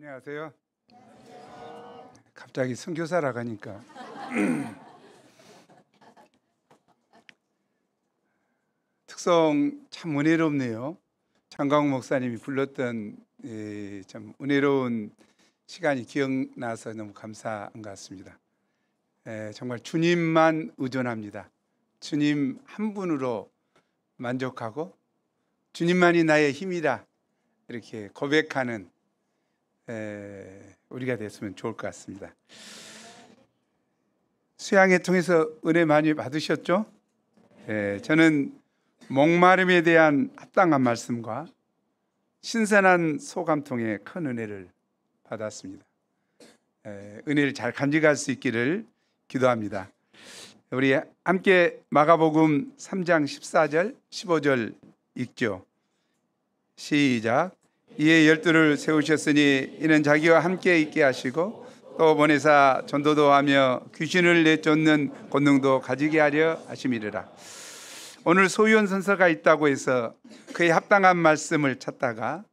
안녕하세요. 갑자기 선교사라 가니까 특성 참 은혜롭네요. 장광 목사님이 불렀던 참 은혜로운 시간이 기억나서 너무 감사한 것 같습니다. 정말 주님만 의존합니다. 주님 한 분으로 만족하고 주님만이 나의 힘이라 이렇게 고백하는 우리가 됐으면 좋을 것 같습니다. 수양회 통해서 은혜 많이 받으셨죠? 저는 목마름에 대한 합당한 말씀과 신선한 소감 통해 큰 은혜를 받았습니다. 은혜를 잘 간직할 수 있기를 기도합니다. 우리 함께 마가복음 3장 14절 15절 읽죠. 시작. 이에 12를 세우셨으니 이는 자기와 함께 있게 하시고 또 보내사 전도도 하며 귀신을 내쫓는 권능도 가지게 하려 하심이리라. 오늘 소위원 선서가 있다고 해서 그에 합당한 말씀을 찾다가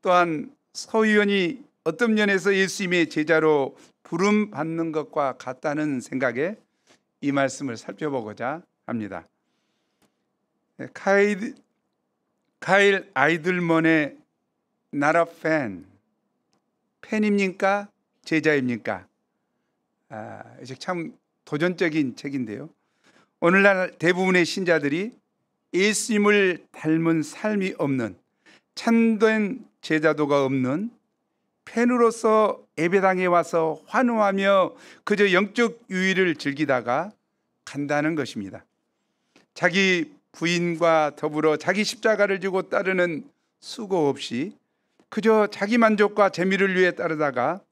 또한 소위원이 어떤 면에서 예수님의 제자로 부름 받는 것과 같다는 생각에 이 말씀을 살펴보고자 합니다. 카일 아이들먼의 Not a fan. 팬입니까? 제자입니까? 이제 참 도전적인 책인데요. 오늘날 대부분의 신자들이 예수님을 닮은 삶이 없는, 참된 제자도가 없는 팬으로서 예배당에 와서 환호하며 그저 영적 유의를 즐기다가 간다는 것입니다. 자기 부인과 더불어 자기 십자가를 지고 따르는 수고 없이 그저 자기 만족과 재미를 위해 따르다가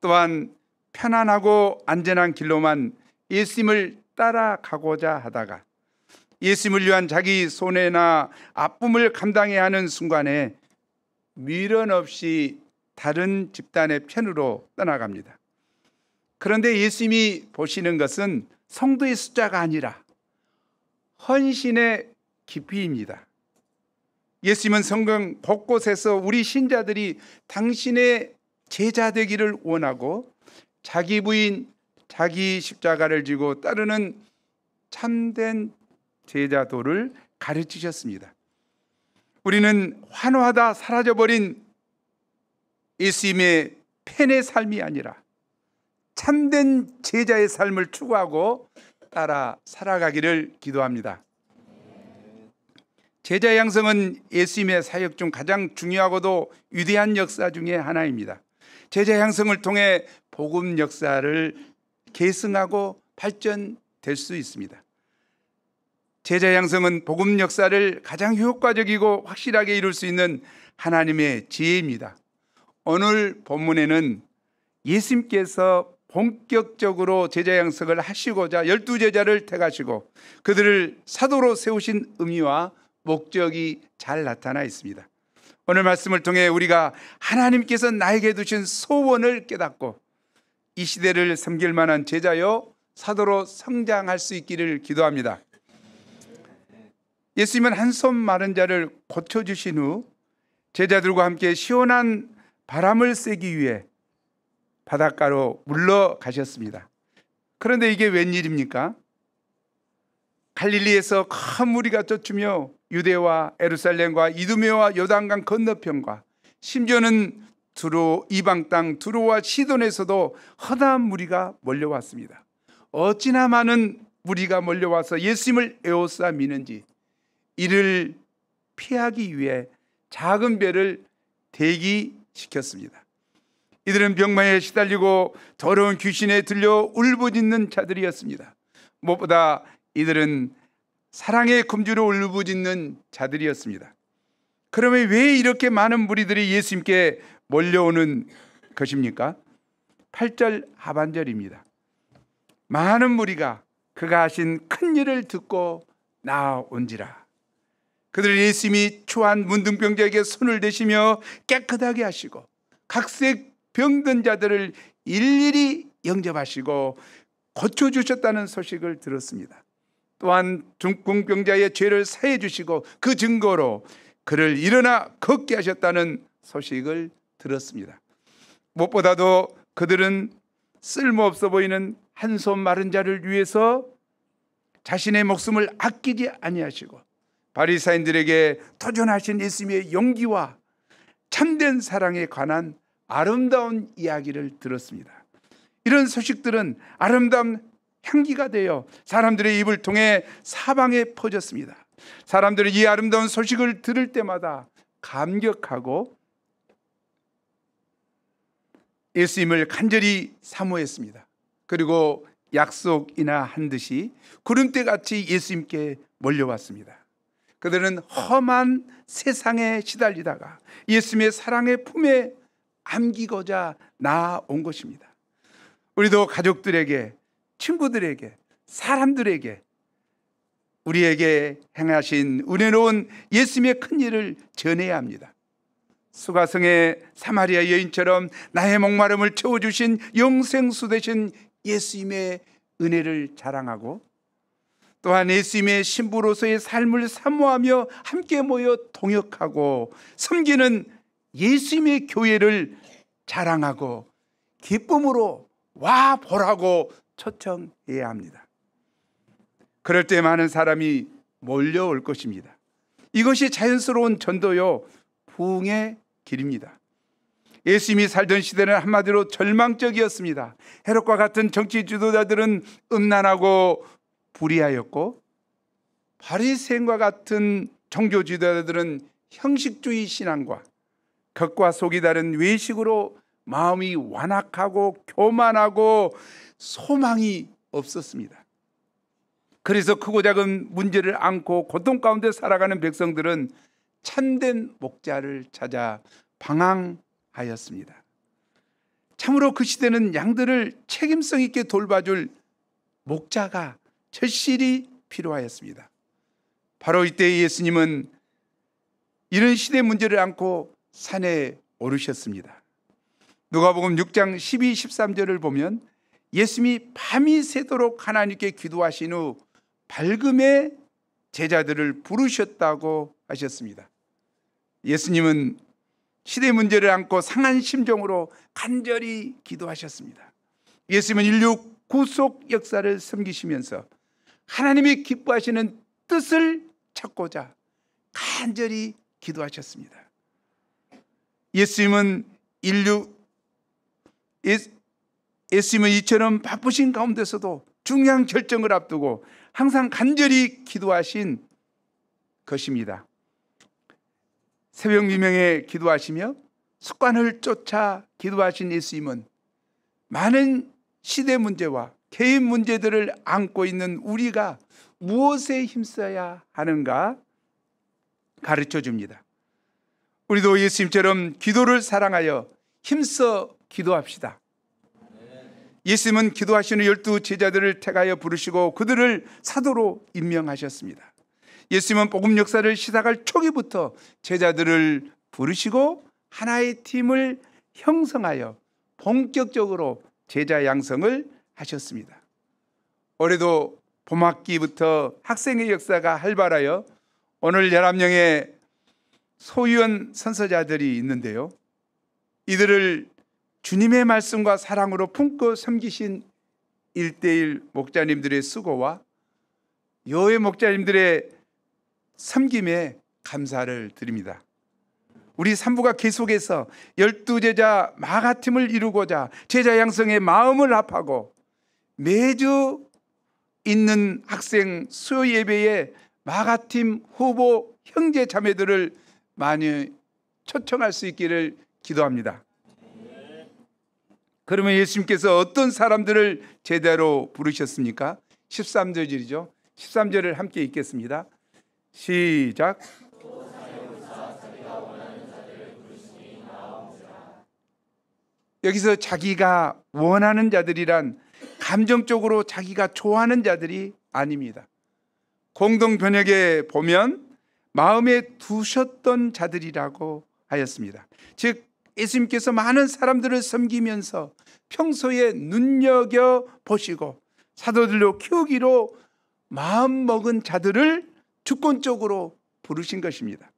또한 편안하고 안전한 길로만 예수님을 따라가고자 하다가 예수님을 위한 자기 손해나 아픔을 감당해야 하는 순간에 미련 없이 다른 집단의 편으로 떠나갑니다. 그런데 예수님이 보시는 것은 성도의 숫자가 아니라 헌신의 깊이입니다. 예수님은 성경 곳곳에서 우리 신자들이 당신의 제자 되기를 원하고 자기 부인, 자기 십자가를 지고 따르는 참된 제자도를 가르치셨습니다. 우리는 환호하다 사라져버린 예수님의 팬의 삶이 아니라 참된 제자의 삶을 추구하고 따라 살아가기를 기도합니다. 제자 양성은 예수님의 사역 중 가장 중요하고도 위대한 역사 중에 하나입니다. 제자 양성을 통해 복음 역사를 계승하고 발전될 수 있습니다. 제자 양성은 복음 역사를 가장 효과적이고 확실하게 이룰 수 있는 하나님의 지혜입니다. 오늘 본문에는 예수님께서 본격적으로 제자 양성을 하시고자 12제자를 택하시고 그들을 사도로 세우신 의미와 목적이 잘 나타나 있습니다. 오늘 말씀을 통해 우리가 하나님께서 나에게 두신 소원을 깨닫고 이 시대를 섬길 만한 제자요 사도로 성장할 수 있기를 기도합니다. 예수님은 한손 마른 자를 고쳐주신 후 제자들과 함께 시원한 바람을 쐬기 위해 바닷가로 물러가셨습니다. 그런데 이게 웬일입니까? 갈릴리에서 큰 무리가 쫓으며 유대와 예루살렘과 이두메와 요단강 건너편과 심지어는 이방 땅 두로와 시돈에서도 허다한 무리가 몰려왔습니다. 어찌나 많은 무리가 몰려와서 예수님을 에워싸 미는지 이를 피하기 위해 작은 배를 대기시켰습니다. 이들은 병마에 시달리고 더러운 귀신에 들려 울부짖는 자들이었습니다. 무엇보다 이들은 사랑의 금주로 울부짖는 자들이었습니다. 그러면 왜 이렇게 많은 무리들이 예수님께 몰려오는 것입니까? 8절 하반절입니다. 많은 무리가 그가 하신 큰 일을 듣고 나온지라. 그들은 예수님이 추한 문둥병자에게 손을 대시며 깨끗하게 하시고 각색 병든 자들을 일일이 영접하시고 고쳐주셨다는 소식을 들었습니다. 또한 중풍병자의 죄를 사해 주시고 그 증거로 그를 일어나 걷게 하셨다는 소식을 들었습니다. 무엇보다도 그들은 쓸모없어 보이는 한 손 마른 자를 위해서 자신의 목숨을 아끼지 아니하시고 바리사인들에게 도전하신 예수님의 용기와 참된 사랑에 관한 아름다운 이야기를 들었습니다. 이런 소식들은 아름다운 향기가 되어 사람들의 입을 통해 사방에 퍼졌습니다. 사람들은 이 아름다운 소식을 들을 때마다 감격하고 예수님을 간절히 사모했습니다. 그리고 약속이나 한 듯이 구름대같이 예수님께 몰려왔습니다. 그들은 험한 세상에 시달리다가 예수님의 사랑의 품에 안기고자 나아온 것입니다. 우리도 가족들에게, 친구들에게, 사람들에게 우리에게 행하신 은혜로운 예수님의 큰 일을 전해야 합니다. 수가성의 사마리아 여인처럼 나의 목마름을 채워주신 영생수 되신 예수님의 은혜를 자랑하고, 또한 예수님의 신부로서의 삶을 사모하며 함께 모여 동역하고 섬기는 예수님의 교회를 자랑하고 기쁨으로 와 보라고 초청해야 합니다. 그럴 때 많은 사람이 몰려올 것입니다. 이것이 자연스러운 전도요, 부흥의 길입니다. 예수님이 살던 시대는 한마디로 절망적이었습니다. 헤롯과 같은 정치 지도자들은 음란하고 불의하였고, 바리새인과 같은 종교 지도자들은 형식주의 신앙과 겉과 속이 다른 외식으로 마음이 완악하고 교만하고 소망이 없었습니다. 그래서 크고 작은 문제를 안고 고통 가운데 살아가는 백성들은 참된 목자를 찾아 방황하였습니다. 참으로 그 시대는 양들을 책임성 있게 돌봐줄 목자가 절실히 필요하였습니다. 바로 이때 예수님은 이런 시대 문제를 안고 산에 오르셨습니다. 누가복음 6장 12, 13절을 보면 예수님이 밤이 새도록 하나님께 기도하신 후 밝음에 제자들을 부르셨다고 하셨습니다. 예수님은 시대 문제를 안고 상한 심정으로 간절히 기도하셨습니다. 예수님은 인류 구속 역사를 섬기시면서 하나님이 기뻐하시는 뜻을 찾고자 간절히 기도하셨습니다. 예수님은 이처럼 바쁘신 가운데서도 중요한 결정을 앞두고 항상 간절히 기도하신 것입니다. 새벽 미명에 기도하시며 습관을 쫓아 기도하신 예수님은 많은 시대 문제와 개인 문제들을 안고 있는 우리가 무엇에 힘써야 하는가 가르쳐 줍니다. 우리도 예수님처럼 기도를 사랑하여 힘써 기도합시다. 예수님은 기도하시는 12 제자들을 택하여 부르시고 그들을 사도로 임명하셨습니다. 예수님은 복음 역사를 시작할 초기부터 제자들을 부르시고 하나의 팀을 형성하여 본격적으로 제자 양성을 하셨습니다. 올해도 봄학기부터 학생의 역사가 활발하여 오늘 11명의 소위원 선서자들이 있는데요, 이들을 주님의 말씀과 사랑으로 품고 섬기신 1:1 목자님들의 수고와 여회 목자님들의 섬김에 감사를 드립니다. 우리 산부가 계속해서 12제자 마가팀을 이루고자 제자 양성의 마음을 합하고 매주 있는 학생 수요 예배에 마가팀 후보 형제 자매들을 많이 초청할 수 있기를 기도합니다. 그러면 예수님께서 어떤 사람들을 제대로 부르셨습니까? 13절이죠. 13절을 함께 읽겠습니다. 시작. 여기서 자기가 원하는 자들이란 감정적으로 자기가 좋아하는 자들이 아닙니다. 공동 번역에 보면 마음에 두셨던 자들이라고 하였습니다. 즉 예수님께서 많은 사람들을 섬기면서 평소에 눈여겨보시고 사도들로 키우기로 마음먹은 자들을 주권적으로 부르신 것입니다.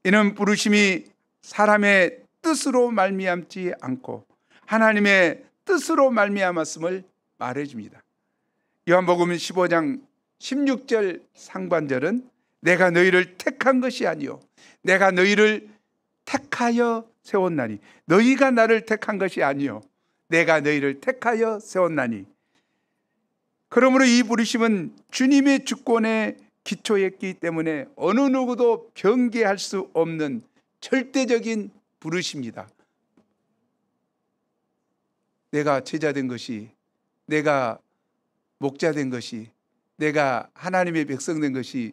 이는 부르심이 사람의 뜻으로 말미암지 않고 하나님의 뜻으로 말미암았음을 말해줍니다. 요한복음 15장 16절 상반절은 내가 너희를 택한 것이 아니요 내가 너희를 택하여 세웠나니, 너희가 나를 택한 것이 아니요 내가 너희를 택하여 세웠나니. 그러므로 이 부르심은 주님의 주권에 기초했기 때문에 어느 누구도 변개할 수 없는 절대적인 부르심입니다. 내가 제자 된 것이, 내가 목자 된 것이, 내가 하나님의 백성 된 것이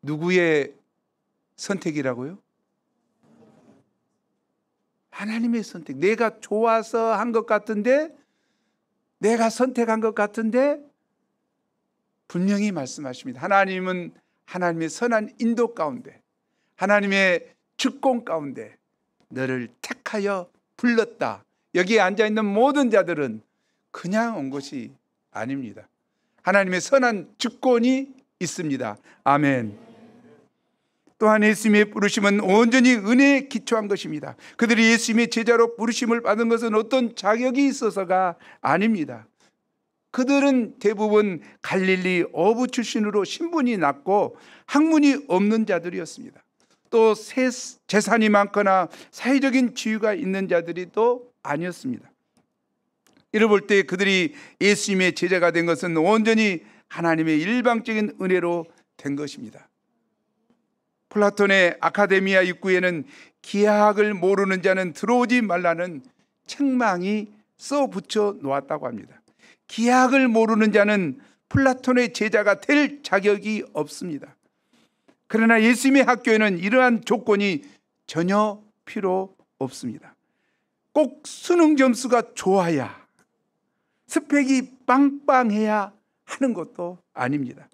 누구의 선택이라고요? 하나님의 선택. 내가 좋아서 한 것 같은데, 내가 선택한 것 같은데, 분명히 말씀하십니다. 하나님은 하나님의 선한 인도 가운데, 하나님의 주권 가운데 너를 택하여 불렀다. 여기에 앉아있는 모든 자들은 그냥 온 것이 아닙니다. 하나님의 선한 주권이 있습니다. 아멘. 또한 예수님의 부르심은 온전히 은혜에 기초한 것입니다. 그들이 예수님의 제자로 부르심을 받은 것은 어떤 자격이 있어서가 아닙니다. 그들은 대부분 갈릴리 어부 출신으로 신분이 낮고 학문이 없는 자들이었습니다. 또 재산이 많거나 사회적인 지위가 있는 자들이 또 아니었습니다. 이를 볼 때 그들이 예수님의 제자가 된 것은 온전히 하나님의 일방적인 은혜로 된 것입니다. 플라톤의 아카데미아 입구에는 기하학을 모르는 자는 들어오지 말라는 책망이 써붙여 놓았다고 합니다. 기하학을 모르는 자는 플라톤의 제자가 될 자격이 없습니다. 그러나 예수님의 학교에는 이러한 조건이 전혀 필요 없습니다. 꼭 수능 점수가 좋아야, 스펙이 빵빵해야 하는 것도 아닙니다.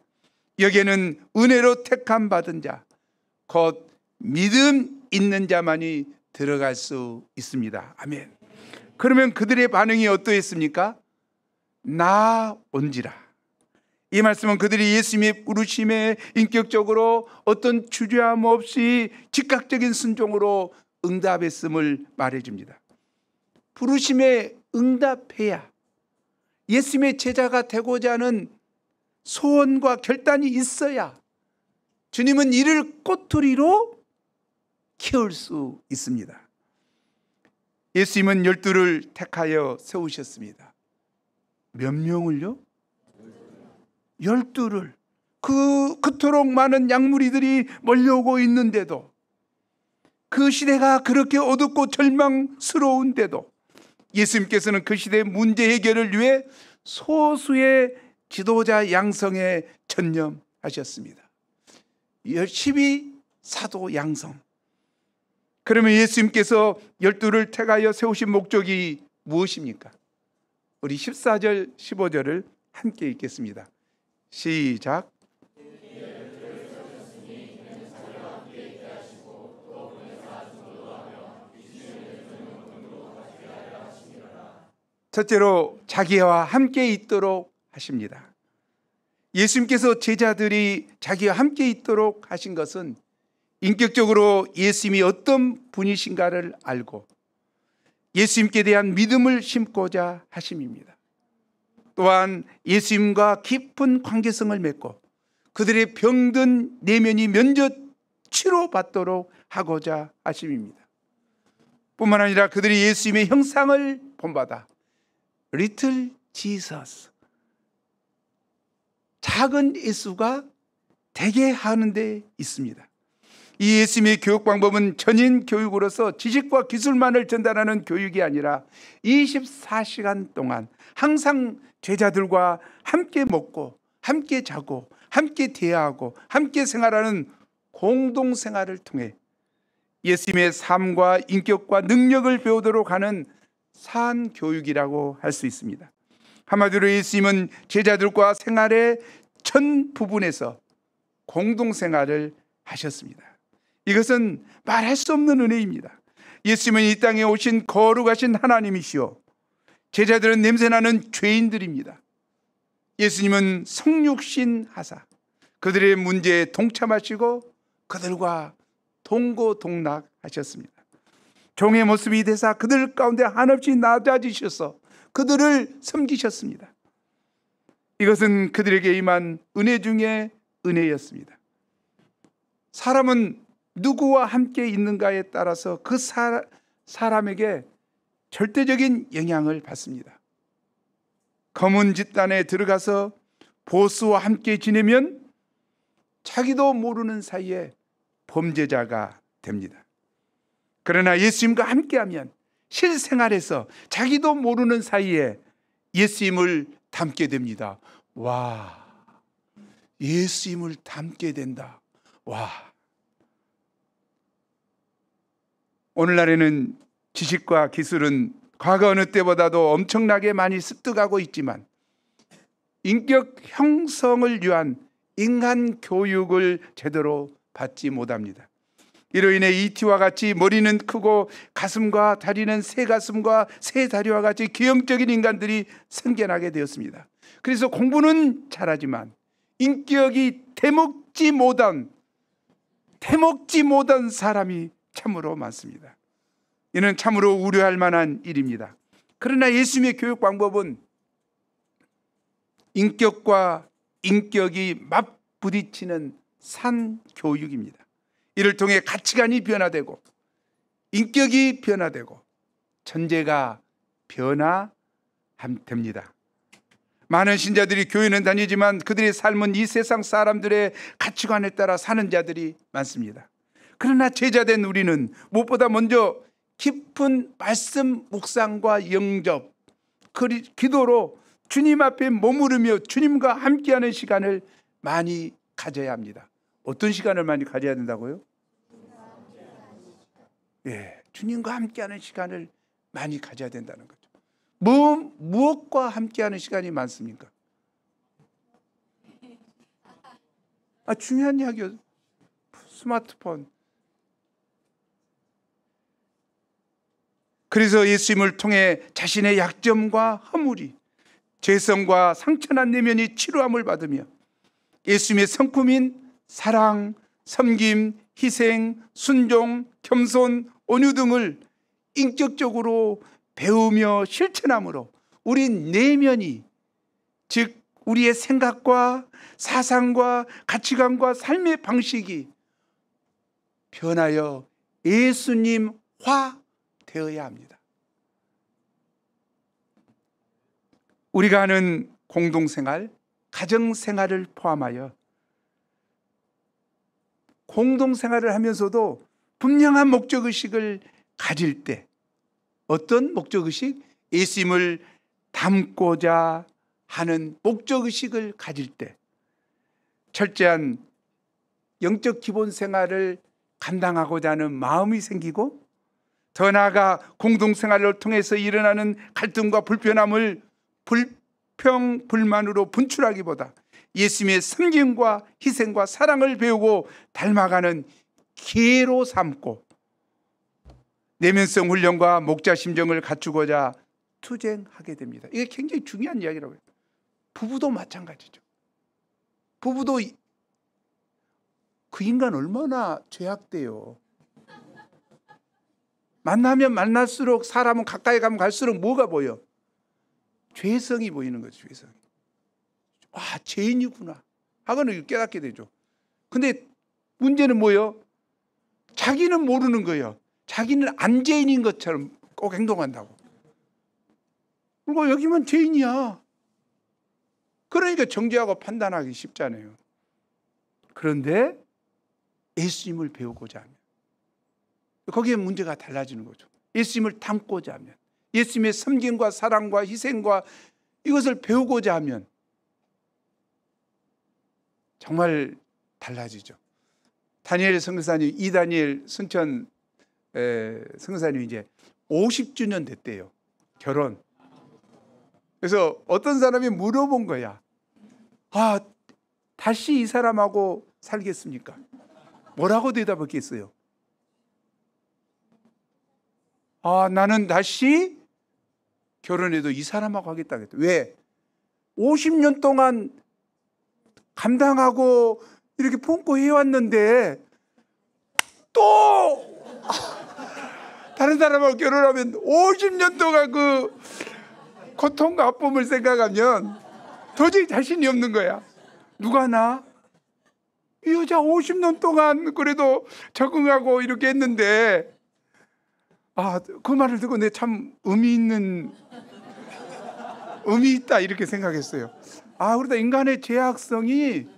여기에는 은혜로 택함 받은 자, 곧 믿음 있는 자만이 들어갈 수 있습니다. 아멘. 그러면 그들의 반응이 어떠했습니까? 나온지라. 이 말씀은 그들이 예수님의 부르심에 인격적으로 어떤 주저함 없이 즉각적인 순종으로 응답했음을 말해줍니다. 부르심에 응답해야, 예수님의 제자가 되고자 하는 소원과 결단이 있어야 주님은 이를 꼬투리로 키울 수 있습니다. 예수님은 12를 택하여 세우셨습니다. 몇 명을요? 12를. 그토록 많은 약무리들이 몰려오고 있는데도, 그 시대가 그렇게 어둡고 절망스러운데도 예수님께서는 그 시대의 문제 해결을 위해 소수의 지도자 양성에 전념하셨습니다. 12사도 양성. 그러면 예수님께서 12를 택하여 세우신 목적이 무엇입니까? 우리 14절 15절을 함께 읽겠습니다. 시작. 첫째로 자기와 함께 있도록 하십니다. 예수님께서 제자들이 자기와 함께 있도록 하신 것은 인격적으로 예수님이 어떤 분이신가를 알고 예수님께 대한 믿음을 심고자 하심입니다. 또한 예수님과 깊은 관계성을 맺고 그들의 병든 내면이 면접 치료받도록 하고자 하심입니다. 뿐만 아니라 그들이 예수님의 형상을 본받아 리틀 지서스, 작은 예수가 되게 하는 데 있습니다. 이 예수님의 교육 방법은 전인 교육으로서 지식과 기술만을 전달하는 교육이 아니라 24시간 동안 항상 제자들과 함께 먹고 함께 자고 함께 대화하고 함께 생활하는 공동생활을 통해 예수님의 삶과 인격과 능력을 배우도록 하는 산교육이라고 할 수 있습니다. 한마디로 예수님은 제자들과 생활의 전 부분에서 공동생활을 하셨습니다. 이것은 말할 수 없는 은혜입니다. 예수님은 이 땅에 오신 거룩하신 하나님이시오, 제자들은 냄새나는 죄인들입니다. 예수님은 성육신 하사 그들의 문제에 동참하시고 그들과 동고동락하셨습니다. 종의 모습이 되사 그들 가운데 한없이 낮아지셔서 그들을 섬기셨습니다. 이것은 그들에게 임한 은혜 중에 은혜였습니다. 사람은 누구와 함께 있는가에 따라서 그 사람에게 절대적인 영향을 받습니다. 검은 집단에 들어가서 보스와 함께 지내면 자기도 모르는 사이에 범죄자가 됩니다. 그러나 예수님과 함께하면 실생활에서 자기도 모르는 사이에 예수님을 닮게 됩니다. 와, 예수님을 닮게 된다. 와. 오늘날에는 지식과 기술은 과거 어느 때보다도 엄청나게 많이 습득하고 있지만 인격 형성을 위한 인간 교육을 제대로 받지 못합니다. 이로 인해 이티와 같이 머리는 크고 가슴과 다리는 새 가슴과 새 다리와 같이 기형적인 인간들이 생겨나게 되었습니다. 그래서 공부는 잘하지만 인격이 대먹지 못한 사람이 참으로 많습니다. 이는 참으로 우려할 만한 일입니다. 그러나 예수님의 교육 방법은 인격과 인격이 맞부딪히는 산교육입니다. 이를 통해 가치관이 변화되고 인격이 변화되고 천재가 변화됩니다. 많은 신자들이 교회는 다니지만 그들의 삶은 이 세상 사람들의 가치관에 따라 사는 자들이 많습니다. 그러나 제자된 우리는 무엇보다 먼저 깊은 말씀 묵상과 영접, 기도로 주님 앞에 머무르며 주님과 함께하는 시간을 많이 가져야 합니다. 어떤 시간을 많이 가져야 된다고요? 예, 주님과 함께하는 시간을 많이 가져야 된다는 거죠. 무엇과 함께하는 시간이 많습니까? 중요한 이야기요. 스마트폰. 그래서 예수님을 통해 자신의 약점과 허물이, 죄성과 상처난 내면이 치료함을 받으며 예수님의 성품인 사랑, 섬김, 희생, 순종, 겸손, 온유 등을 인격적으로 배우며 실천함으로 우리 내면이, 즉 우리의 생각과 사상과 가치관과 삶의 방식이 변하여 예수님화 되어야 합니다. 우리가 하는 공동생활, 가정생활을 포함하여 공동생활을 하면서도 분명한 목적의식을 가질 때, 어떤 목적의식? 예수님을 닮고자 하는 목적의식을 가질 때 철저한 영적 기본생활을 감당하고자 하는 마음이 생기고, 더 나아가 공동생활을 통해서 일어나는 갈등과 불편함을 불평불만으로 분출하기보다 예수님의 섬김과 희생과 사랑을 배우고 닮아가는 기회로 삼고 내면성 훈련과 목자 심정을 갖추고자 투쟁하게 됩니다. 이게 굉장히 중요한 이야기라고 해요. 부부도 마찬가지죠. 부부도 그 인간 얼마나 죄악돼요. 만나면 만날수록, 사람은 가까이 가면 갈수록 뭐가 보여? 죄성이 보이는 거죠. 죄성이. 죄인이구나 하고는 깨닫게 되죠. 근데 문제는 뭐예요? 자기는 모르는 거예요. 자기는 안 죄인인 것처럼 꼭 행동한다고. 그리고 여기만 죄인이야. 그러니까 정죄하고 판단하기 쉽잖아요. 그런데 예수님을 배우고자 하면 거기에 문제가 달라지는 거죠. 예수님을 닮고자 하면, 예수님의 섬김과 사랑과 희생과 이것을 배우고자 하면 정말 달라지죠. 다니엘 선교사님, 이다니엘 순천 선교사님이 이제 50주년 됐대요. 결혼. 그래서 어떤 사람이 물어본 거야. 다시 이 사람하고 살겠습니까? 뭐라고 대답했겠어요? 나는 다시 결혼해도 이 사람하고 하겠다. 왜? 50년 동안 감당하고 이렇게 품고 해왔는데 또 다른 사람하고 결혼하면 50년 동안 그 고통과 아픔을 생각하면 도저히 자신이 없는 거야. 누가 나? 이 여자 50년 동안 그래도 적응하고 이렇게 했는데, 그 말을 듣고 내 참 의미 있다 이렇게 생각했어요. 그러다 인간의 죄악성이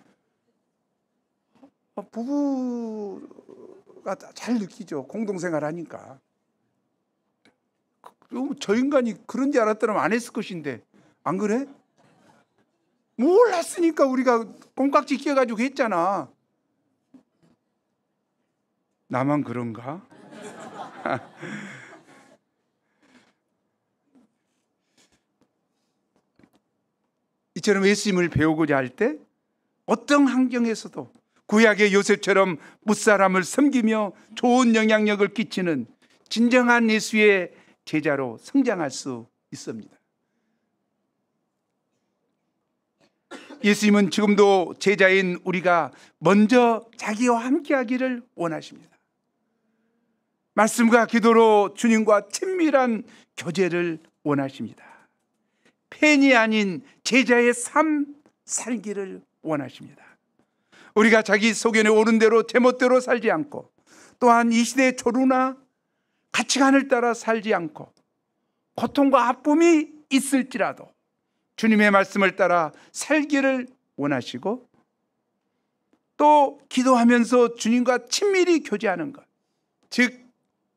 부부가 잘 느끼죠. 공동생활 하니까. 저 인간이 그런지 알았더라면 안 했을 것인데, 안 그래? 몰랐으니까 우리가 콩깍지 끼워가지고 했잖아. 나만 그런가? 이처럼 예수님을 배우고자 할 때 어떤 환경에서도 구약의 요셉처럼 무사람을 섬기며 좋은 영향력을 끼치는 진정한 예수의 제자로 성장할 수 있습니다. 예수님은 지금도 제자인 우리가 먼저 자기와 함께하기를 원하십니다. 말씀과 기도로 주님과 친밀한 교제를 원하십니다. 팬이 아닌 제자의 삶 살기를 원하십니다. 우리가 자기 소견에 오른 대로 제멋대로 살지 않고, 또한 이 시대의 조루나 가치관을 따라 살지 않고, 고통과 아픔이 있을지라도 주님의 말씀을 따라 살기를 원하시고, 또 기도하면서 주님과 친밀히 교제하는 것, 즉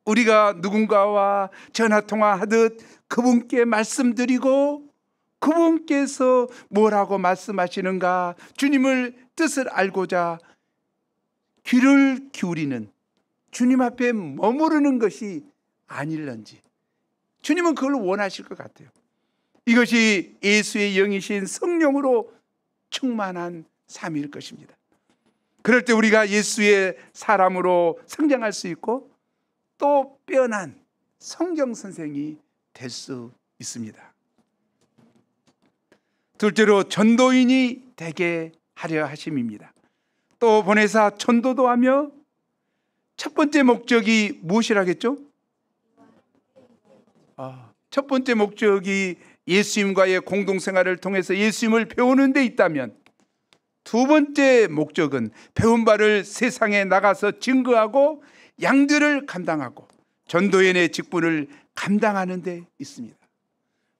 우리가 누군가와 전화통화하듯 그분께 말씀드리고 그분께서 뭐라고 말씀하시는가 주님을 뜻을 알고자 귀를 기울이는, 주님 앞에 머무르는 것이 아닐런지 주님은 그걸 원하실 것 같아요. 이것이 예수의 영이신 성령으로 충만한 삶일 것입니다. 그럴 때 우리가 예수의 사람으로 성장할 수 있고, 또 빼어난 성경 선생이 될 수 있습니다. 둘째로 전도인이 되게 하려 하심입니다. 또 보내사 전도도 하며, 첫 번째 목적이 무엇이라겠죠? 첫 번째 목적이 예수님과의 공동생활을 통해서 예수님을 배우는 데 있다면, 두 번째 목적은 배운 바를 세상에 나가서 증거하고 양들을 감당하고 전도인의 직분을 감당하는 데 있습니다.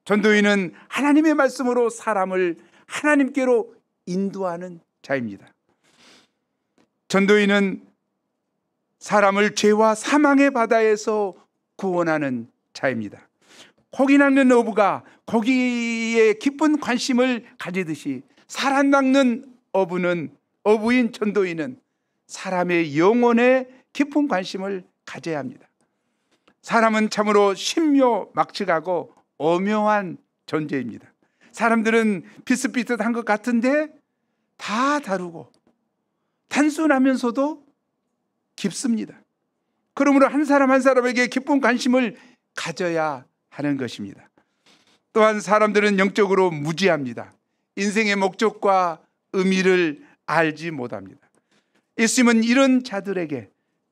전도인은 하나님의 말씀으로 사람을 하나님께로 인도하는 자입니다. 전도인은 사람을 죄와 사망의 바다에서 구원하는 자입니다. 고기 낚는 어부가 고기에 깊은 관심을 가지듯이, 살아낚는 어부인 전도인은 사람의 영혼에 깊은 관심을 가져야 합니다. 사람은 참으로 신묘막측하고 오묘한 존재입니다. 사람들은 비슷비슷한 것 같은데 다 다르고 단순하면서도 깊습니다. 그러므로 한 사람 한 사람에게 깊은 관심을 가져야 하는 것입니다. 또한 사람들은 영적으로 무지합니다. 인생의 목적과 의미를 알지 못합니다. 예수님은 이런 자들에게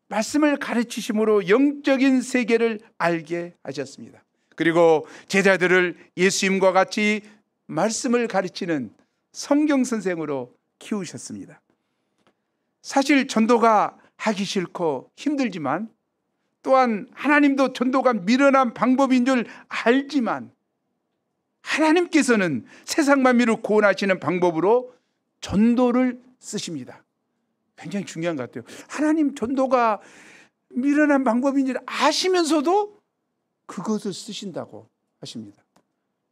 말씀을 가르치심으로 영적인 세계를 알게 하셨습니다. 그리고 제자들을 예수님과 같이 말씀을 가르치는 성경 선생으로 키우셨습니다. 사실 전도가 하기 싫고 힘들지만, 또한 하나님도 전도가 미련한 방법인 줄 알지만, 하나님께서는 세상 만민을 구원하시는 방법으로 전도를 쓰십니다. 굉장히 중요한 것 같아요. 하나님 전도가 미련한 방법인 줄 아시면서도 그것을 쓰신다고 하십니다.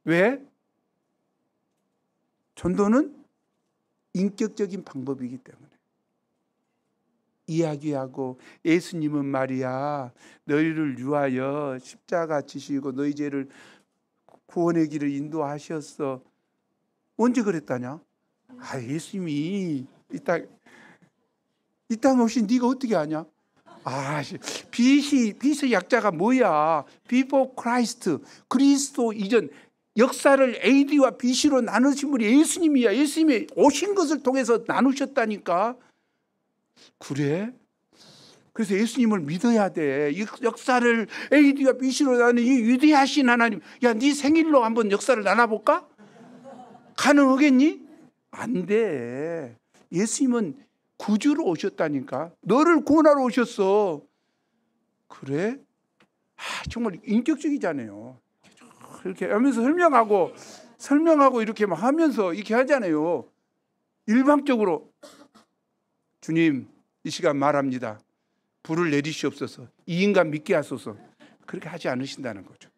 왜? 전도는 인격적인 방법이기 때문에. 이야기하고, 예수님은 말이야 너희를 위하여 십자가 지시고 너희 죄를 구원의 길을 인도하셨어. 언제 그랬다냐? 예수님이 이 땅 없이 네가 어떻게 아냐? 빛의 약자가 뭐야? Before Christ, 그리스도 이전, 역사를 AD와 BC로 나누신 분이 예수님이야. 예수님이 오신 것을 통해서 나누셨다니까. 그래? 그래서 예수님을 믿어야 돼. 이 역사를 A와 B씨로 나는 이 위대하신 하나님, 야, 네 생일로 한번 역사를 나눠볼까? 가능하겠니? 안 돼. 예수님은 구주로 오셨다니까. 너를 구원하러 오셨어. 그래? 정말 인격적이잖아요. 이렇게 하면서 설명하고 이렇게 막 하면서 이렇게 하잖아요. 일방적으로 주님, 이 시간 말합니다. 불을 내리시옵소서. 이 인간 믿게 하소서. 그렇게 하지 않으신다는 거죠.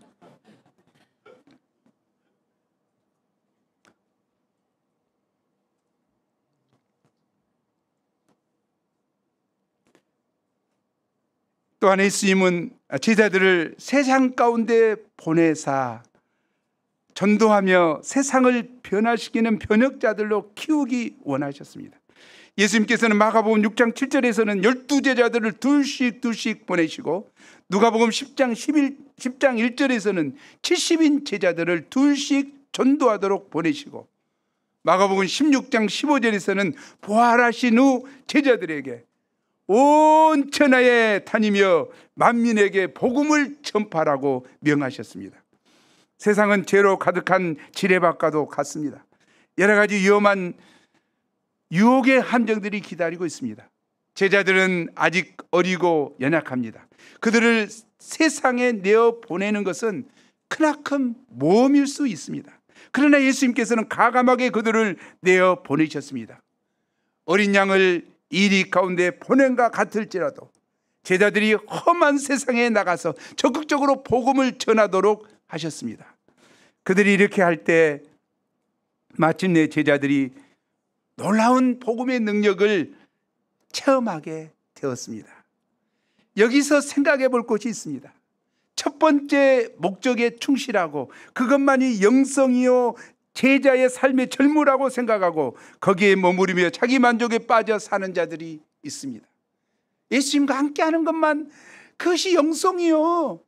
또한 예수님은 제자들을 세상 가운데 보내사 전도하며 세상을 변화시키는 변혁자들로 키우기 원하셨습니다. 예수님께서는 마가복음 6장 7절에서는 12제자들을 둘씩 보내시고 누가복음 10장 1절에서는 70인 제자들을 둘씩 전도하도록 보내시고 마가복음 16장 15절에서는 부활하신 후 제자들에게 온 천하에 다니며 만민에게 복음을 전파하라고 명하셨습니다. 세상은 죄로 가득한 지뢰밭과도 같습니다. 여러 가지 위험한 유혹의 함정들이 기다리고 있습니다. 제자들은 아직 어리고 연약합니다. 그들을 세상에 내어 보내는 것은 크나큰 모험일 수 있습니다. 그러나 예수님께서는 가감하게 그들을 내어 보내셨습니다. 어린 양을 이리 가운데 보낸과 같을지라도 제자들이 험한 세상에 나가서 적극적으로 복음을 전하도록 하셨습니다. 그들이 이렇게 할 때 마침내 제자들이 놀라운 복음의 능력을 체험하게 되었습니다. 여기서 생각해 볼 것이 있습니다. 첫 번째 목적에 충실하고 그것만이 영성이요 제자의 삶의 전무라고 생각하고 거기에 머무르며 자기 만족에 빠져 사는 자들이 있습니다. 예수님과 함께하는 것만 그것이 영성이요.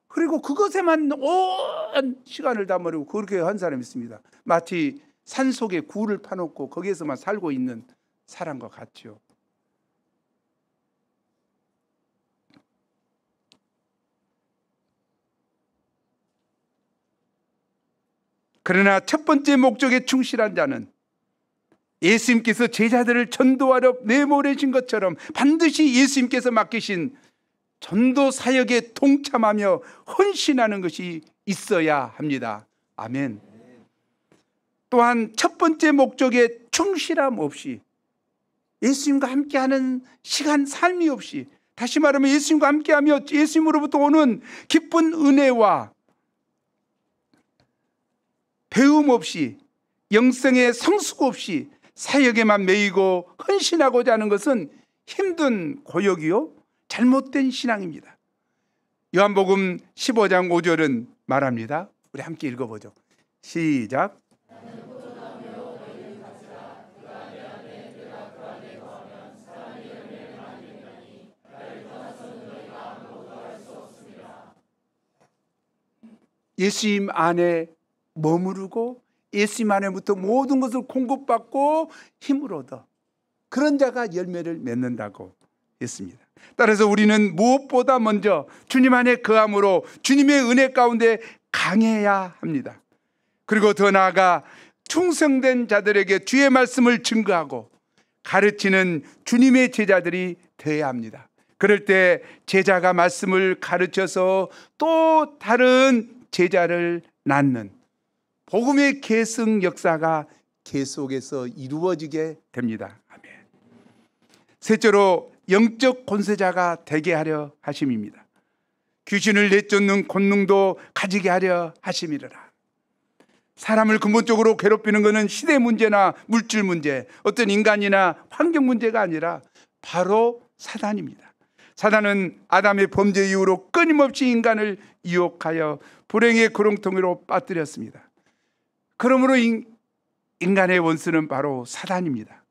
그리고 그것에만 온 시간을 다 버리고 그렇게 한 사람이 있습니다. 마치 산속에 굴을 파놓고 거기에서만 살고 있는 사람과 같죠. 그러나 첫 번째 목적에 충실한 자는 예수님께서 제자들을 전도하러 내보내신 것처럼 반드시 예수님께서 맡기신 전도 사역에 동참하며 헌신하는 것이 있어야 합니다. 아멘. 또한 첫 번째 목적에 충실함 없이 예수님과 함께하는 시간 삶이 없이 다시 말하면 예수님과 함께하며 예수님으로부터 오는 기쁜 은혜와 배움 없이 영성의 성숙 없이 사역에만 매이고 헌신하고자 하는 것은 힘든 고역이요 잘못된 신앙입니다. 요한복음 15장 5절은 말합니다. 우리 함께 읽어보죠. 시작. 예수님 안에 머무르고 예수님 안에부터 모든 것을 공급받고 힘을 얻어 그런 자가 열매를 맺는다고 했습니다. 따라서 우리는 무엇보다 먼저 주님 안에 거함으로 주님의 은혜 가운데 강해야 합니다. 그리고 더 나아가 충성된 자들에게 주의 말씀을 증거하고 가르치는 주님의 제자들이 되어야 합니다. 그럴 때 제자가 말씀을 가르쳐서 또 다른 제자를 낳는 복음의 계승 역사가 계속해서 이루어지게 됩니다. 아멘. 셋째로 영적 권세자가 되게 하려 하심입니다. 귀신을 내쫓는 권능도 가지게 하려 하심이라. 사람을 근본적으로 괴롭히는 것은 시대 문제나 물질 문제, 어떤 인간이나 환경 문제가 아니라 바로 사단입니다. 사단은 아담의 범죄 이후로 끊임없이 인간을 유혹하여 불행의 구렁텅이로 빠뜨렸습니다. 그러므로 인간의 원수는 바로 사단입니다.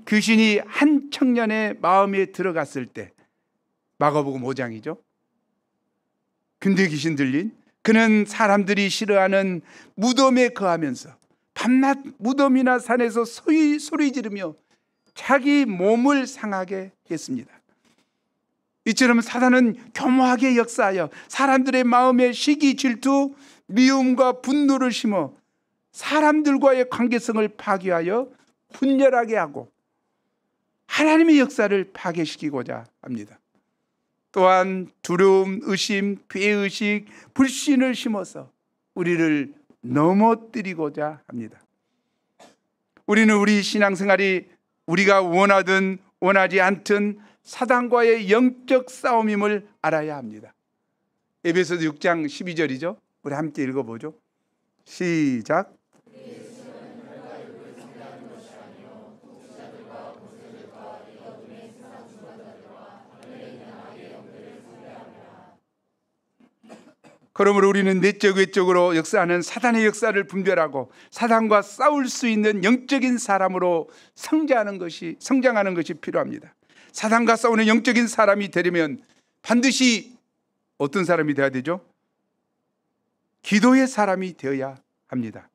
귀신이 한 청년의 마음에 들어갔을 때 마가복음 5장이죠. 근데 귀신 들린 그는 사람들이 싫어하는 무덤에 거하면서 밤낮 무덤이나 산에서 소리 지르며 자기 몸을 상하게 했습니다. 이처럼 사단은 교묘하게 역사하여 사람들의 마음에 시기, 질투, 미움과 분노를 심어 사람들과의 관계성을 파괴하여 분열하게 하고 하나님의 역사를 파괴시키고자 합니다. 또한 두려움, 의심, 죄의식, 불신을 심어서 우리를 넘어뜨리고자 합니다. 우리는 우리 신앙생활이 우리가 원하든 원하지 않든 사단과의 영적 싸움임을 알아야 합니다. 에베소서 6장 12절이죠. 우리 함께 읽어보죠. 시작. 그러므로 우리는 내적 외적으로 역사하는 사단의 역사를 분별하고 사단과 싸울 수 있는 영적인 사람으로 성장하는 것이 필요합니다. 사단과 싸우는 영적인 사람이 되려면 반드시 어떤 사람이 되어야 되죠? 기도의 사람이 되어야 합니다.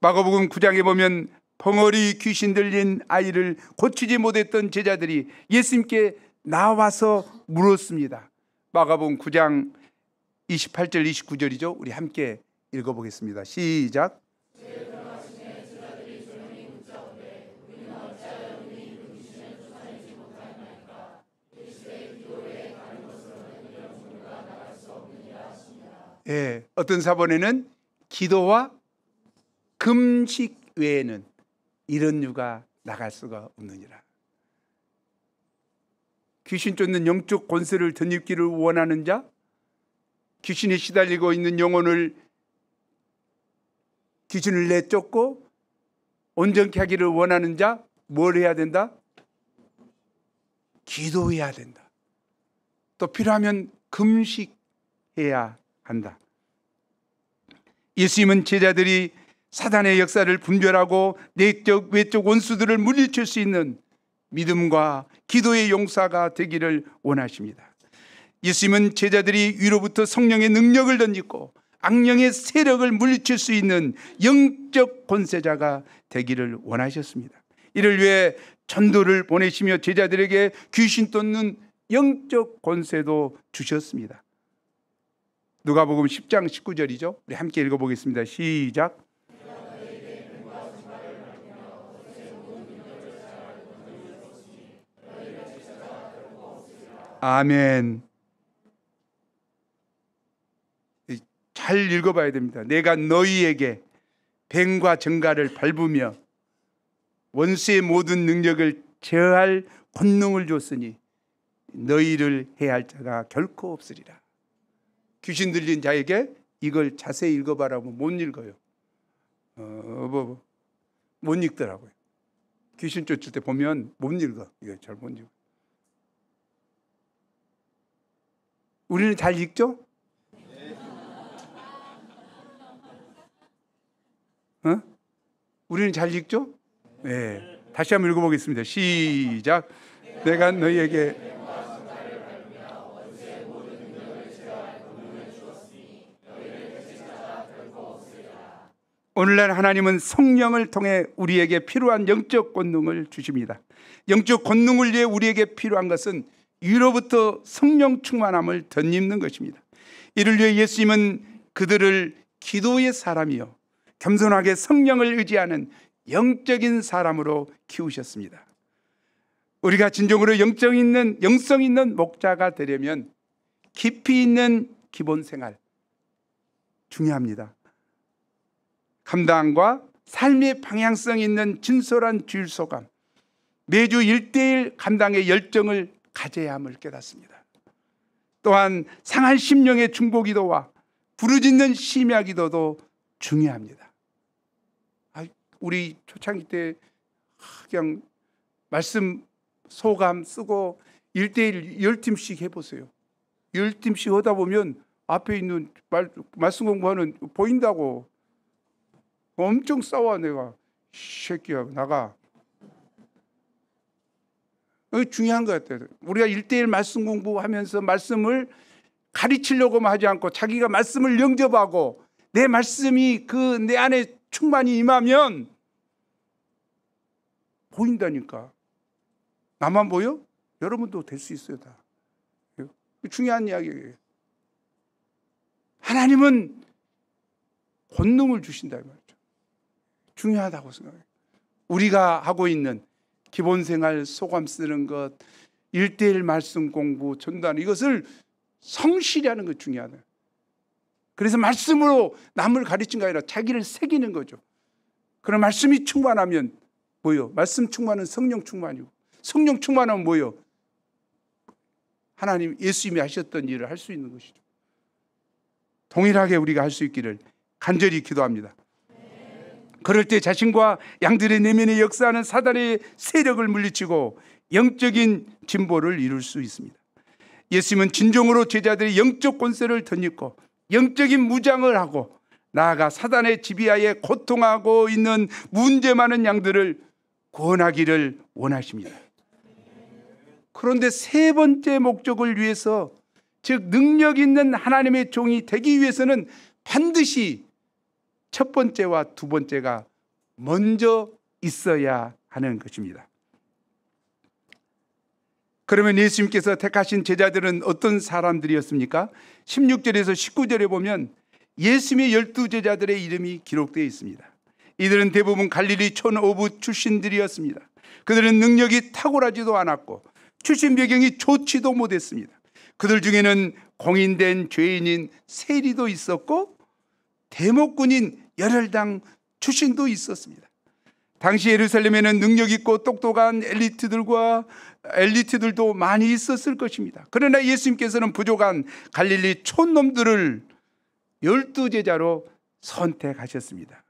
마가복음 9장에 보면 벙어리 귀신 들린 아이를 고치지 못했던 제자들이 예수님께 나와서 물었습니다. 마가복음 9장 28절 29절이죠. 우리 함께 읽어보겠습니다. 시작. 예, 어떤 사본에는 기도와 금식 외에는 이런 유가 나갈 수가 없느니라. 귀신 쫓는 영적 권세를 덧입기를 원하는 자, 귀신에 시달리고 있는 영혼을 귀신을 내쫓고 온전케 하기를 원하는 자, 뭘 해야 된다? 기도해야 된다. 또 필요하면 금식해야 한다. 예수님은 제자들이 사단의 역사를 분별하고 내적 외적 원수들을 물리칠 수 있는 믿음과 기도의 용사가 되기를 원하십니다. 예수님은 제자들이 위로부터 성령의 능력을 덧입고 악령의 세력을 물리칠 수 있는 영적 권세자가 되기를 원하셨습니다. 이를 위해 전도를 보내시며 제자들에게 귀신 쫓는 영적 권세도 주셨습니다. 누가복음 10장 19절이죠. 우리 함께 읽어보겠습니다. 시작. 아멘. 잘 읽어봐야 됩니다. 내가 너희에게 뱀과 정갈을 밟으며 원수의 모든 능력을 제어할 권능을 줬으니 너희를 해할 자가 결코 없으리라. 귀신 들린 자에게 이걸 자세히 읽어봐라 하면 못 읽어요. 못 읽더라고요. 귀신 쫓을 때 보면 못 읽어. 이거 잘 못 읽어. 우리는 잘 읽죠? 우리는 잘 읽죠? 네. 다시 한번 읽어보겠습니다. 시작. 내가 너희에게 오늘날 하나님은 성령을 통해 우리에게 필요한 영적 권능을 주십니다. 영적 권능을 위해 우리에게 필요한 것은 위로부터 성령 충만함을 덧입는 것입니다. 이를 위해 예수님은 그들을 기도의 사람이요 겸손하게 성령을 의지하는 영적인 사람으로 키우셨습니다. 우리가 진정으로 영성 있는 목자가 되려면 깊이 있는 기본 생활 중요합니다. 감당과 삶의 방향성 있는 진솔한 주일소감, 매주 1:1 감당의 열정을 가져야 함을 깨닫습니다. 또한 상한 심령의 중보기도와 부르짖는 심야기도도 중요합니다. 우리 초창기 때 그냥 말씀 소감 쓰고 1:1 10팀씩 해보세요. 10팀씩 하다 보면 앞에 있는 말씀 공부하는 보인다고. 엄청 싸워. 내가 새끼야 나가. 중요한 것 같아요. 우리가 1:1 말씀 공부하면서 말씀을 가르치려고만 하지 않고 자기가 말씀을 영접하고 내 말씀이 내 안에 충만히 임하면 보인다니까. 나만 보여? 여러분도 될 수 있어요. 다. 중요한 이야기예요. 하나님은 권능을 주신다 이 말이죠. 중요하다고 생각해요. 우리가 하고 있는 기본생활 소감 쓰는 것, 1:1 말씀 공부, 전도하는 이것을 성실히 하는 것 중요하다. 그래서 말씀으로 남을 가르치는 게 아니라 자기를 새기는 거죠. 그런 말씀이 충만하면 뭐요? 말씀 충만은 성령 충만이고, 성령 충만하면 뭐요? 하나님 예수님이 하셨던 일을 할 수 있는 것이죠. 동일하게 우리가 할 수 있기를 간절히 기도합니다. 그럴 때 자신과 양들의 내면에 역사하는 사단의 세력을 물리치고 영적인 진보를 이룰 수 있습니다. 예수님은 진정으로 제자들이 영적 권세를 덧입고 영적인 무장을 하고 나아가 사단의 지배하에 고통하고 있는 문제 많은 양들을 구원하기를 원하십니다. 그런데 세 번째 목적을 위해서, 즉 능력 있는 하나님의 종이 되기 위해서는 반드시 첫 번째와 두 번째가 먼저 있어야 하는 것입니다. 그러면 예수님께서 택하신 제자들은 어떤 사람들이었습니까? 16절에서 19절에 보면 예수님의 12제자들의 이름이 기록되어 있습니다. 이들은 대부분 갈릴리 촌오브 출신들이었습니다. 그들은 능력이 탁월하지도 않았고 출신 배경이 좋지도 못했습니다. 그들 중에는 공인된 죄인인 세리도 있었고 대목군인 열혈당 출신도 있었습니다. 당시 예루살렘에는 능력 있고 똑똑한 엘리트들도 많이 있었을 것입니다. 그러나 예수님께서는 부족한 갈릴리 촌놈들을 12제자로 선택하셨습니다.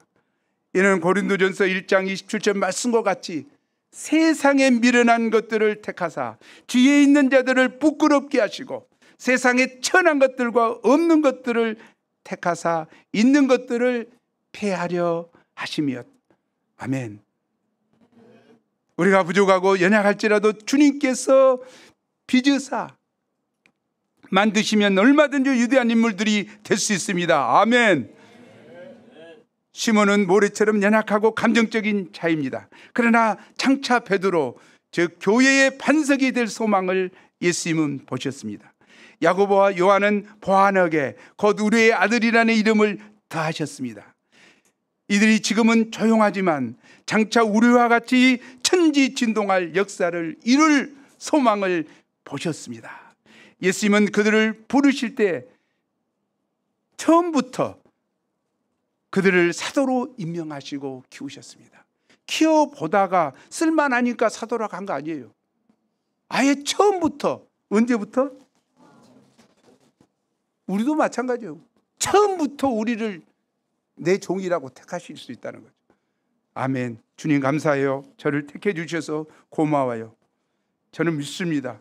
이는 고린도전서 1장 27절 말씀과 같이 세상에 미련한 것들을 택하사 뒤에 있는 자들을 부끄럽게 하시고 세상에 천한 것들과 없는 것들을 택하사 있는 것들을 폐하려 하시며. 아멘. 우리가 부족하고 연약할지라도 주님께서 빚으사 만드시면 얼마든지 위대한 인물들이 될 수 있습니다. 아멘. 시몬은 모래처럼 연약하고 감정적인 자입니다. 그러나 장차 베드로, 즉 교회의 반석이 될 소망을 예수님은 보셨습니다. 야고보와 요한은 보아너게 곧 우리의 아들이라는 이름을 더하셨습니다. 이들이 지금은 조용하지만 장차 우리와 같이 천지진동할 역사를 이룰 소망을 보셨습니다. 예수님은 그들을 부르실 때 처음부터 그들을 사도로 임명하시고 키우셨습니다. 키워보다가 쓸만하니까 사도로 간 거 아니에요. 아예 처음부터. 언제부터? 우리도 마찬가지예요. 처음부터 우리를 내 종이라고 택하실 수 있다는 거죠. 아멘. 주님 감사해요. 저를 택해 주셔서 고마워요. 저는 믿습니다.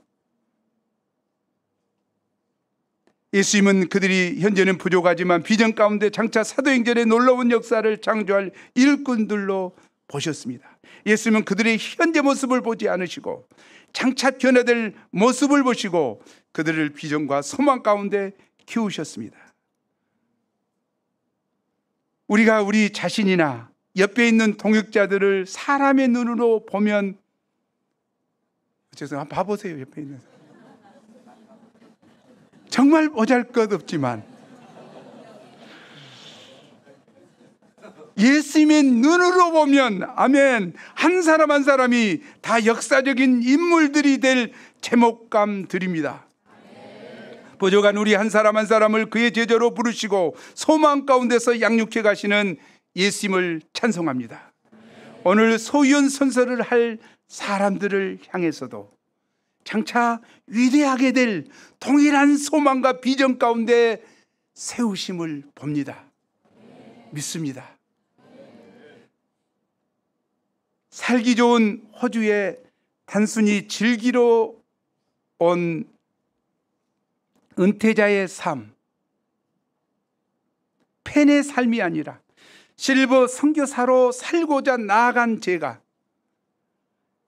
예수님은 그들이 현재는 부족하지만 비전 가운데 장차 사도행전의 놀라운 역사를 창조할 일꾼들로 보셨습니다. 예수님은 그들의 현재 모습을 보지 않으시고 장차 변화될 모습을 보시고 그들을 비전과 소망 가운데 키우셨습니다. 우리가 우리 자신이나 옆에 있는 동역자들을 사람의 눈으로 보면, 죄송해요, 봐보세요. 옆에 있는 정말 보잘것없지만 예수님의 눈으로 보면, 아멘, 한 사람 한 사람이 다 역사적인 인물들이 될 제목감들입니다. 부족한 우리 한 사람 한 사람을 그의 제자로 부르시고 소망 가운데서 양육해 가시는 예수님을 찬송합니다. 오늘 소위원 선서를 할 사람들을 향해서도 장차 위대하게 될 동일한 소망과 비전 가운데 세우심을 봅니다. 믿습니다. 살기 좋은 호주에 단순히 즐기러 온 은퇴자의 삶, 팬의 삶이 아니라 실버 선교사로 살고자 나아간 제가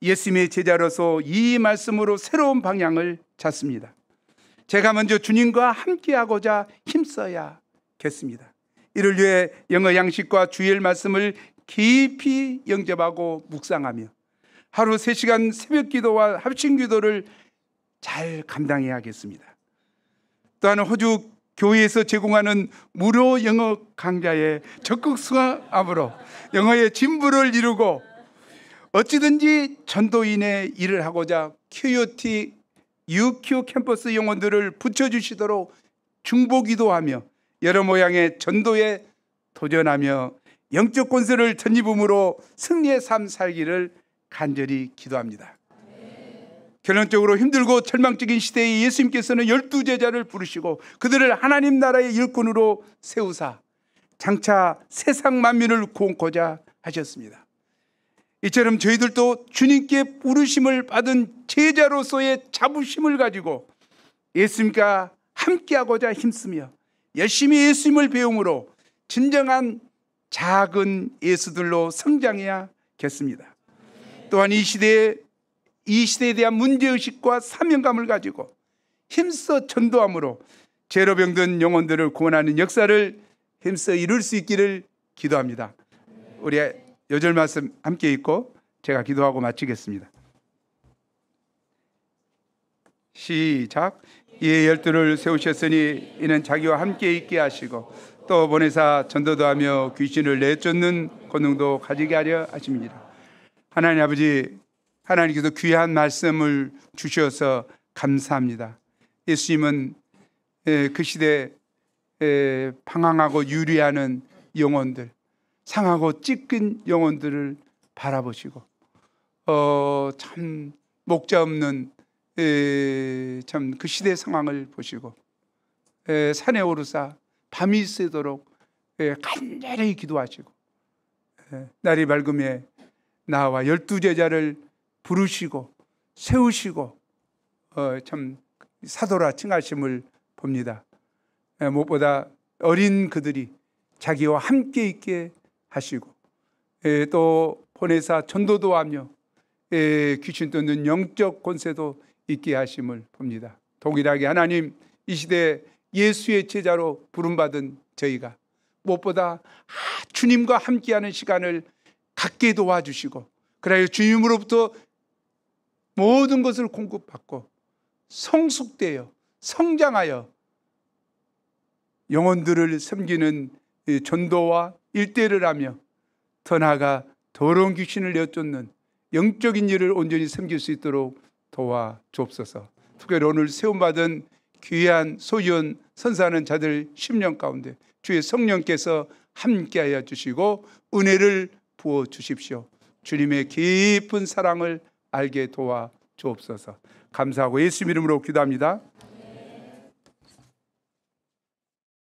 예수님의 제자로서 이 말씀으로 새로운 방향을 찾습니다. 제가 먼저 주님과 함께하고자 힘써야겠습니다. 이를 위해 영어 양식과 주일 말씀을 깊이 영접하고 묵상하며 하루 3시간 새벽 기도와 합심 기도를 잘 감당해야겠습니다. 또한 호주 교회에서 제공하는 무료 영어 강좌에 적극 수강함으로 영어의 진부를 이루고 어찌든지 전도인의 일을 하고자 QUT UQ 캠퍼스 영혼들을 붙여주시도록 중보기도하며 여러 모양의 전도에 도전하며 영적 권세를 덧입음으로 승리의 삶 살기를 간절히 기도합니다. 결론적으로 힘들고 절망적인 시대에 예수님께서는 12제자를 부르시고 그들을 하나님 나라의 일꾼으로 세우사 장차 세상 만민을 구원코자 하셨습니다. 이처럼 저희들도 주님께 부르심을 받은 제자로서의 자부심을 가지고 예수님과 함께하고자 힘쓰며 열심히 예수님을 배움으로 진정한 작은 예수들로 성장해야겠습니다. 또한 이 시대에 대한 문제의식과 사명감을 가지고 힘써 전도함으로 죄로 병든 영혼들을 구원하는 역사를 힘써 이룰 수 있기를 기도합니다. 우리 요절 말씀 함께 읽고 제가 기도하고 마치겠습니다. 시작. 이에 열두를 세우셨으니 이는 자기와 함께 있게 하시고 또 보내사 전도도 하며 귀신을 내쫓는 권능도 가지게 하려 하십니다. 하나님 아버지, 하나님께서 귀한 말씀을 주셔서 감사합니다. 예수님은 그 시대에 방황하고 유리하는 영혼들, 상하고 찢긴 영혼들을 바라보시고 참 목자 없는 참 그 시대 상황을 보시고 산에 오르사 밤이 새도록 간절히 기도하시고 날이 밝음에 나와 12제자를 부르시고 세우시고 참 사도라 칭하심을 봅니다. 무엇보다 어린 그들이 자기와 함께 있게 하시고 또 보내사 전도도 하며 귀신 쫓는 영적 권세도 있게 하심을 봅니다. 동일하게 하나님, 이 시대에 예수의 제자로 부름받은 저희가 무엇보다 주님과 함께하는 시간을 갖게 도와주시고 그래야 주님으로부터 모든 것을 공급받고 성숙되어 성장하여 영혼들을 섬기는 전도와 일대를 하며 더 나아가 더러운 귀신을 내쫓는 영적인 일을 온전히 섬길 수 있도록 도와주옵소서. 특별히 오늘 세움받은 귀한 소유원 선사하는 자들 10년 가운데 주의 성령께서 함께하여 주시고 은혜를 부어 주십시오. 주님의 깊은 사랑을 알게 도와주옵소서. 감사하고 예수 이름으로 기도합니다.